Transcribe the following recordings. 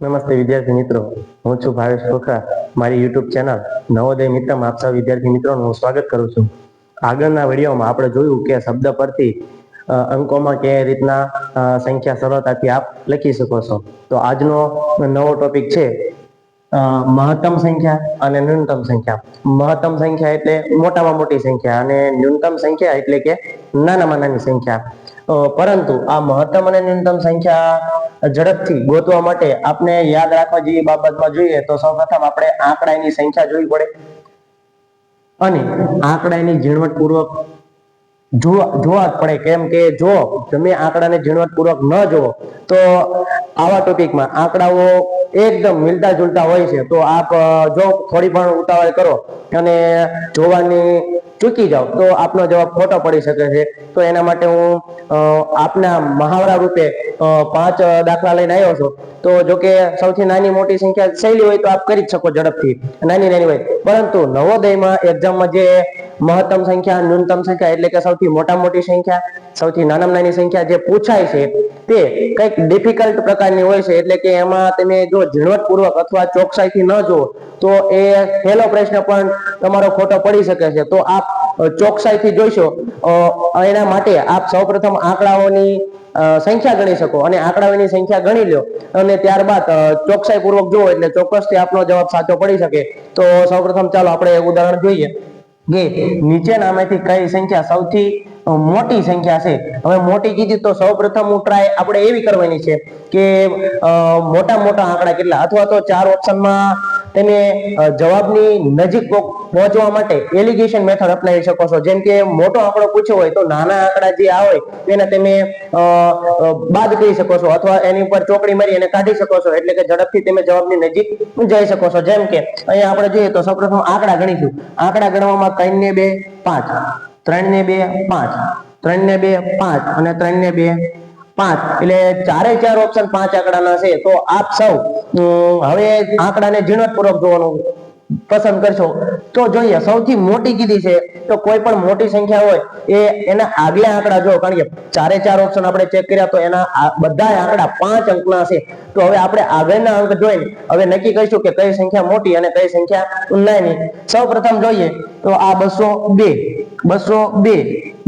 નમસ્તે વિદ્યાર્થી મિત્રો, હું છું ભાવેશ ખોખરા. મારી યુટ્યુબ ચેનલ નવોદય મિત્રમાં આપ સૌ વિદ્યાર્થી મિત્રોનું હું સ્વાગત કરું છું. આગળના વિડીયોમાં આપણે જોયું કે શબ્દ પરથી અંકોમાં કઈ રીતના સંખ્યા સરળતાથી આપ લખી શકો છો. તો આજનો નવો ટોપિક છે મહત્તમ સંખ્યા અને ન્યૂનતમ સંખ્યા. મહત્તમ સંખ્યા એટલે મોટામાં મોટી સંખ્યા અને ન્યૂનતમ સંખ્યા એટલે કે નાનામાં નાની સંખ્યા. પરંતુ આ મહત્તમ અને ન્યૂનતમ સંખ્યા ઝડપથી ગોતવા માટે આપણે યાદ રાખવા જેવી બાબતમાં જોઈએ તો સૌપ્રથમ આપણે આંકડાની સંખ્યા જોવી પડે અને આંકડાની ઝીણવટપૂર્વક જોવા જ પડે. કેમ કે જો તમે આંકડાને ઝીણવટપૂર્વક ન જુઓ તો આવા ટોપિકમાં આંકડાઓ એકદમ મિલતા જુલતા હોય છે. તો આપ જો થોડી પણ ઉતાવળ કરો અને જોવાની ચૂકી જાઓ તો આપનો જવાબ ખોટો પડી શકે છે. તો એના માટે હું આપના મહાવરા રૂપે 5 દાખલા લઈને આવ્યો છું. તો જો કે સૌથી નાની મોટી સંખ્યા સહેલી હોય તો આપ કરી જ શકો ઝડપથી, નાની હોય. પરંતુ નવોદયમાં એક્ઝામમાં જે મહત્તમ સંખ્યા, ન્યૂનતમ સંખ્યા એટલે કે સૌથી મોટા મોટી સંખ્યા, સૌથી નાનામાં નાની સંખ્યા જે પૂછાય છે તે કંઈક ડિફિકલ્ટ પ્રકારની હોય છે. એટલે કે એમાં તમે જો ઝીણવટપૂર્વક અથવા ચોકસાઈથી ન જુઓ તો એ પહેલો પ્રશ્ન પણ તમારો ખોટો પડી શકે છે. તો આપ ચોકસાઈથી જોઈશો એના માટે આપ સૌપ્રથમ આંકડાઓની સંખ્યા ગણી શકો અને આંકડાઓની સંખ્યા ગણી લો અને ત્યારબાદ ચોકસાઈ પૂર્વક જુઓ એટલે ચોક્કસથી આપનો જવાબ સાચો પડી શકે. તો સૌપ્રથમ ચાલો આપણે ઉદાહરણ જોઈએ કે નીચેનામાંથી કઈ સંખ્યા સૌથી મોટી સંખ્યા છે. હવે મોટી કીધી તો સૌપ્રથમ હું ટ્રાય આપણે એવી કરવાની છે કે મોટા મોટા આંકડા કેટલા, અથવા તો 4 ઓપ્શનમાં તમે જવાબની નજીક પહોંચવા માટે એલિગેશન મેથડ અપનાવી શકો છો. જેમ કે મોટો આંકડો પૂછ્યો હોય તો નાના આંકડા જે આવે તેને તમે બાદ કરી શકો છો અથવા એની ઉપર ચોકડી મારી અને કાઢી શકો છો. એટલે કે ઝડપથી તમે જવાબની નજીક જઈ શકો છો. જેમ કે અહીંયા આપણે જોઈએ તો સૌપ્રથમ આંકડા ગણીશું. આંકડા ગણવામાં 3 ને 2 5, 3 ને 2 5, 3 ને 2 5 અને 3 ને 2 5 એટલે ચારે ચાર ઓપ્શન 5 આંકડાના છે. તો આપ સૌ હવે આંકડાને ઝીણવટપૂર્વક જોવાનું પસંદ કરશો. તો જોઈએ સૌથી મોટી કીધી છે તો કોઈ પણ મોટી સંખ્યા હોય એ એના આગલા આંકડા જો, કારણ કે ચારે ચાર ઓપ્શન આપણે ચેક કર્યા તો એના બધા આંકડા 5 અંકના છે. તો હવે આપણે આગળના અંક જોઈને હવે નક્કી કરીશું કે કઈ સંખ્યા મોટી અને કઈ સંખ્યા નાની. સૌપ્રથમ જોઈએ તો આ 202, 202,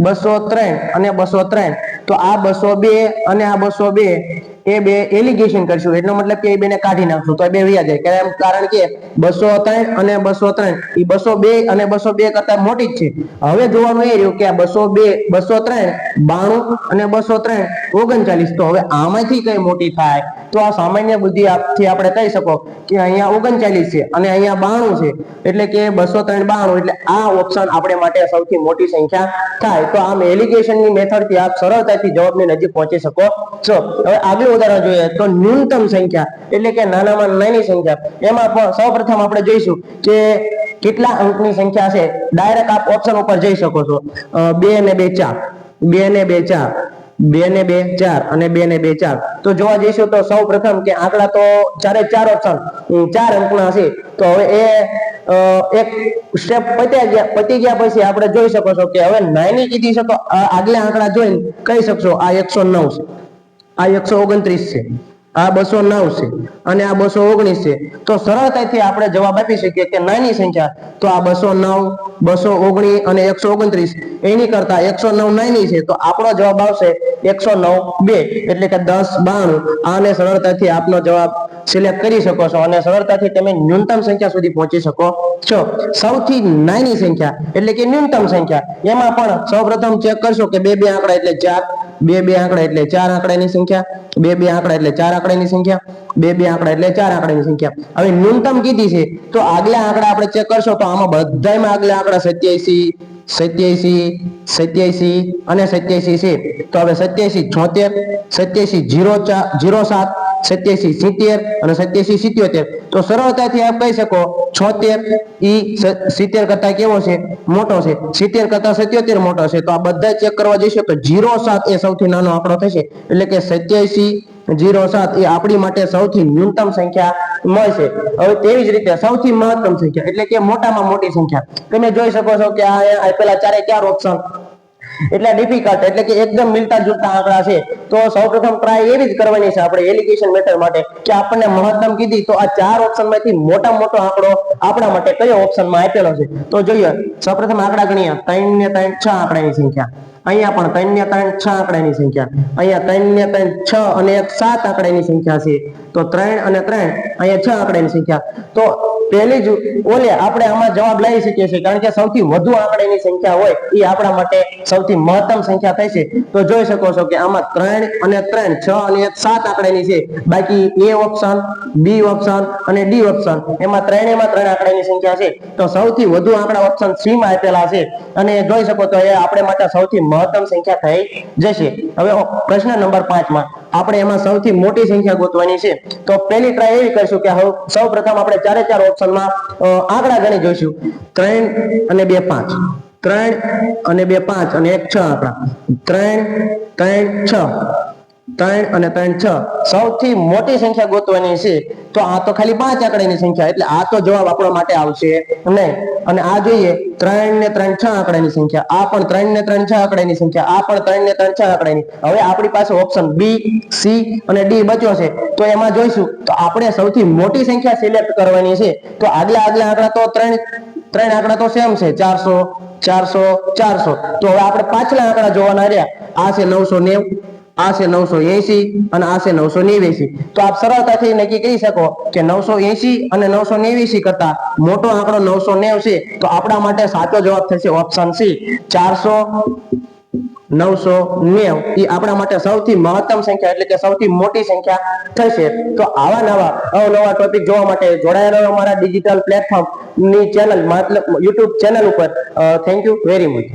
203 અને 203. તો આ 202 અને આ 202 એ બે એલિગેશન કરશું. એટલો મતલબ કે એ બેને કાઢી નાખશું તો એ બે વ્યા જાય. કારણ કે 203 અને 203 એ 202 અને 202 કરતા મોટી જ છે. હવે જોવાનું એ રહ્યું કે આ 202, 203 92 અને 203 39. તો હવે આમાંથી કઈ મોટી થાય? તો આ સામાન્ય બુદ્ધિ આપથી આપણે કહી શકો કે અહીંયા 39 છે અને અહીંયા 92 છે. એટલે કે 203 92 એટલે આ ઓપ્શન આપણે માટે સૌથી મોટી સંખ્યા થાય. તો આમ એલિગેશનની મેથડથી આપ સરળતાથી જવાબની નજીક પહોંચી શકો છો. હવે આગલું ઉદાહરણ જોઈએ તો ન્યૂનતમ સંખ્યા એટલે કે નાનામાં નાની સંખ્યા. એમાં સૌપ્રથમ આપણે જોઈશું કે કેટલા અંકની સંખ્યા છે. ડાયરેક્ટ આપ ઓપ્શન ઉપર જઈ શકો છો. 2 ને 2 4, 2 ને 2 4, 2 ને 2 4 અને 2 ને 2 4. તો જોવા જઈશું તો સૌપ્રથમ કે આંકડા તો ચારે ચાર ઓપ્શન 4 અંકના છે. તો હવે એ એક સ્ટેપ પતી ગયા પછી આપણે જોઈ શકો છો કે હવે નાની કીધી છે તો આગલા આંકડા જોઈને કહી શકશો આ 109 છે, આ 129 છે, આ 209 છે અને આ 219 છે. તો સરળતાથી આપણે જવાબ આપી શકીએ કે નાની સંખ્યા તો આ 209, 219 અને 129 એની કરતા 109 નાની છે. તો આપણો જવાબ આવશે 109 2 એટલે કે 10 92. આને સરળતાથી આપનો જવાબ સિલેક્ટ કરી શકો છો અને સરળતાથી તમે ન્યૂનતમ સંખ્યા સુધી પહોંચી શકો છો. સૌથી નાની સંખ્યા એટલે કે ન્યૂનતમ સંખ્યા, એમાં પણ સૌપ્રથમ ચેક કરશો કે બે આંકડા એટલે 4, બે આંકડા એટલે 4 આંકડાની સંખ્યા, બે આંકડા એટલે 4 આંકડાની સંખ્યા, બે આંકડા એટલે 4 આંકડાની સંખ્યા. હવે ન્યૂનતમ કીધી છે તો આગલા આંકડા આપણે ચેક કરશો તો આમાં બધામાં આગલા આંકડા 87, 87, 87 અને 87 છે. તો હવે 87 76, 87 07, 87 70 અને 87 77. તો સરળતાથી આપ કહી શકો 76 ઈ 70 કરતા કેવો છે? મોટો છે. 70 કરતા 77 મોટો છે. તો આ બધા ચેક કરવા જઈશું તો 07 એ સૌથી નાનો આંકડો થશે. એટલે કે 87 07 એ આપણી માટે સૌથી ન્યૂનતમ સંખ્યા મળશે. હવે તેવી જ રીતે સૌથી મહત્તમ સંખ્યા એટલે કે મોટામાં મોટી સંખ્યા તમે જોઈ શકો છો કે આ પેલા ચારે ચાર ઓપ્શન એટલે ડિફિકલ્ટ એટલે કે એકદમ મિલતા જુલતા આંકડા છે. તો સૌપ્રથમ ટ્રાય એવી જ કરવાની છે આપણે એલિગેશન મેથડ માટે કે આપણને મહત્તમ કીધી તો આ 4 ઓપ્શનમાંથી મોટામાં મોટો આંકડો આપણા માટે કયો ઓપ્શનમાં આપેલો છે. તો જોઈએ સૌપ્રથમ આંકડા ગણીએ 3 ને 3 6 આંકડાની સંખ્યા, અહીંયા પણ 3 ને 3 6 આંકડાની સંખ્યા, અહીંયા 3 ને 3 6 અને 1 7 આંકડાની સંખ્યા છે. તો 3 અને 3 અહીંયા 6 આંકડાની સંખ્યા. તો પહેલી જ ઓલે આપણે આમાં જવાબ લઈ શકીએ છીએ કારણ કે સૌથી વધુ આંકડાની સંખ્યા હોય એ આપણા માટે સૌથી મહત્તમ સંખ્યા થાય છે. તો જોઈ શકો છો કે આમાં 3 અને 3 6 અને 1 7 આંકડાની છે. બાકી એ ઓપ્શન, બી ઓપ્શન અને ડી ઓપ્શન એમાં ત્રણેયમાં 3 આંકડાની સંખ્યા છે. તો સૌથી વધુ આંકડા ઓપ્શન સી માં આપેલા છે અને જોઈ શકો તો એ આપણે માટે સૌથી મહત્તમ સંખ્યા થઈ જશે. હવે પ્રશ્ન નંબર 5 માં આપણે એમાં સૌથી મોટી સંખ્યા ગોતવાની છે. તો પહેલી ટ્રાય એવી કરશું કે સૌપ્રથમ આપણે ચારે ચાર ઓપ્શનમાં આંકડા ગણી જોઈશું. 3 અને 2 5, 3 અને 2 5 અને 1 6 આંકડા, 3 3 6, 3 અને 3 6 સૌથી મોટી સંખ્યા ગોતવાની છે. તો આ તો ખાલી 5 આંકડાની સંખ્યા એટલે આ તો જવાબ આપણા માટે આવશે નહીં. અને આ જોઈએ 3 ને 3 6 આંકડાની સંખ્યા, આ પણ 3 ને 3 6 આંકડાની સંખ્યા, આ પણ 3 ને 3 6 આંકડાની. હવે આપણી પાસે ઓપ્શન બી, સી અને ડી બચ્યો છે. તો એમાં જોઈશું તો આપણે સૌથી મોટી સંખ્યા સિલેક્ટ કરવાની છે. તો આગલા આંકડા તો ત્રણ આંકડા તો સેમ છે 400 400 400. તો હવે આપણે પાછલા આંકડા જોવાના રહ્યા. આ છે 990, આ છે 980 અને આ છે 989. તો આપ સરળતાથી નક્કી કરી શકો કે 980 અને 989 કરતા મોટો આંકડો 990 છે. તો આપણા માટે સાચો જવાબ થશે ઓપ્શન સી 400 990. એ આપણા માટે સૌથી મહત્તમ સંખ્યા એટલે કે સૌથી મોટી સંખ્યા થશે. તો આવા નવા અવનવા ટોપિક જોવા માટે જોડાયેલા રહો અમારા ડિજિટલ પ્લેટફોર્મ ની ચેનલ મતલબ YouTube ચેનલ ઉપર. Thank you very much.